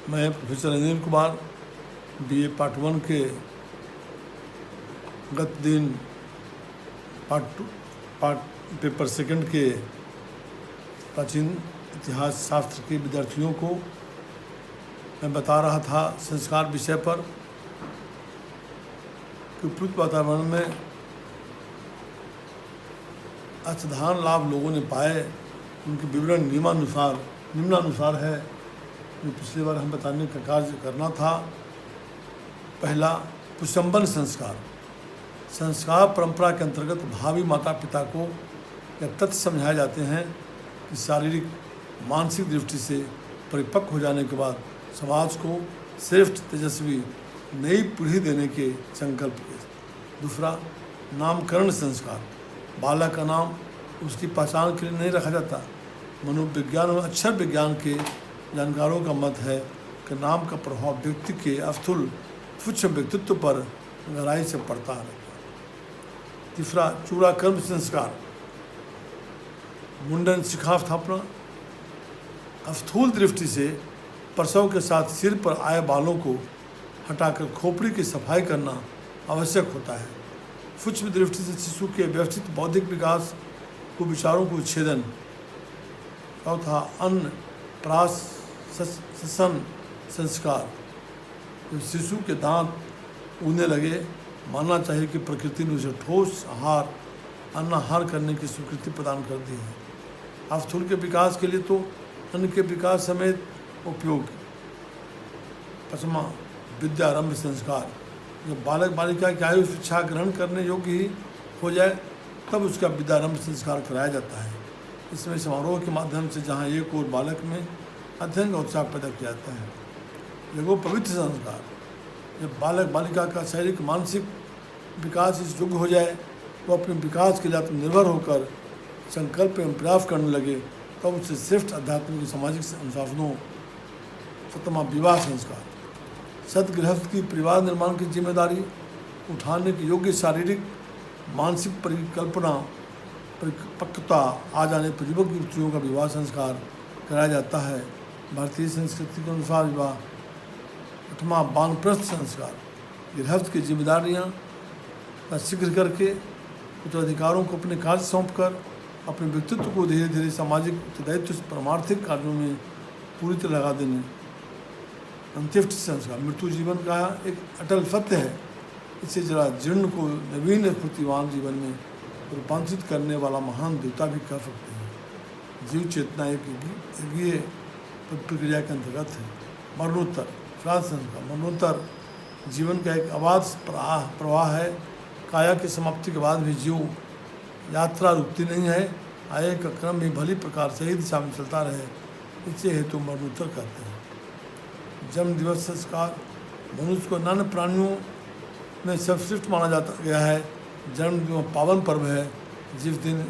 मैं professor Anil Kumar BA part 1 के गत दिन पार्ट पेपर 2 के प्राचीन इतिहास शास्त्र के विद्यार्थियों को मैं बता रहा था संस्कार विषय पर कि उपयुक्त वातावरण में असाधारण लाभ लोगों ने पाए। उनके विवरण निम्नानुसार है जो पिछली बार हम बताने का कार्य करना था। पहला, पुष्पंबन संस्कार परंपरा के अंतर्गत भावी माता पिता को यह तथ्य समझाए जाते हैं कि शारीरिक मानसिक दृष्टि से परिपक्व हो जाने के बाद समाज को श्रेष्ठ तेजस्वी नई पीढ़ी देने के संकल्प के। दूसरा, नामकरण संस्कार। बालक का नाम उसकी पहचान के लिए नहीं रखा जाता। मनोविज्ञान और अक्षर विज्ञान के जानकारों का मत है कि नाम का प्रभाव व्यक्ति के अस्थूल सूक्ष्म व्यक्तित्व पर गहराई से पड़ता है। तीसरा, चूड़ाकर्म संस्कार। मुंडन शिखा स्थापना। स्थूल दृष्टि से प्रसव के साथ सिर पर आए बालों को हटाकर खोपड़ी की सफाई करना आवश्यक होता है। सूक्ष्म दृष्टि से शिशु के व्यवस्थित बौद्धिक विकास को विचारों को छेदन। चौथा, अन्न प्राशन संस्कार। जब शिशु के दांत उगने लगे मानना चाहिए कि प्रकृति ने उसे ठोस आहार अन्नाहार करने की स्वीकृति प्रदान कर दी है। स्थूल के विकास के लिए तो अन्न के विकास समेत उपयोगी। पांचवां, विद्यारंभ संस्कार। जब बालक बालिका की आयु शिक्षा ग्रहण करने योग्य ही हो जाए तब उसका विद्यारंभ संस्कार कराया जाता है। इसमें समारोह के माध्यम से जहाँ एक और बालक में अध्ययन का उत्साह पैदा किया जाता है। एगो पवित्र संस्कार। जब बालक बालिका का शारीरिक मानसिक विकास इस योग्य हो जाए वो अपने विकास के लिए आत्मनिर्भर होकर संकल्प एवं प्रयास करने लगे तब उससे श्रेष्ठ आध्यात्मिक सामाजिक अनुशासनों। सप्तमा, विवाह संस्कार। सदगृहस्थ की परिवार निर्माण की जिम्मेदारी उठाने के योग्य शारीरिक मानसिक परिकल्पना परिपक्वता आ जाने पर युवक युवतियों का विवाह संस्कार कराया जाता है। भारतीय संस्कृति के अनुसार विवाह। आठवां, वानप्रस्थ संस्कार। गृहस्थ की जिम्मेदारियां का शीघ्र करके उत्तराधिकारों को अपने कार्य सौंपकर अपने व्यक्तित्व को धीरे धीरे सामाजिक उत्तरदायित्व परमार्थिक कार्यों में पूरी तरह लगा देने। अंत्येष्टि संस्कार। मृत्यु जीवन का एक अटल सत्य है। इसे जरा जीर्ण को नवीन स्फूर्तिवान जीवन में रूपांतरित करने वाला महान देवता भी कह सकते हैं। जीव चेतना एक प्रक्रिया के अंतर्गत है। मरणोत्तर संस्कार। मरणोत्तर जीवन का एक अबाध प्रवाह है। काया की समाप्ति के बाद भी जीव यात्रा रुकती नहीं है। आय का क्रम भी भली प्रकार सही दिशा में चलता रहे, इसे हेतु मरणोत्तर कहते हैं। जन्म दिवस संस्कार। मनुष्य को अन्य प्राणियों में सर्वश्रेष्ठ माना जाता गया है। जन्म दिवस पावन पर्व है जिस दिन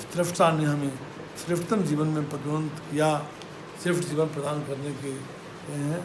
स्रष्टा ने हमें श्रेष्ठतम जीवन में पदोन्नत किया, श्रेष्ठ जीवन प्रदान करने के हैं।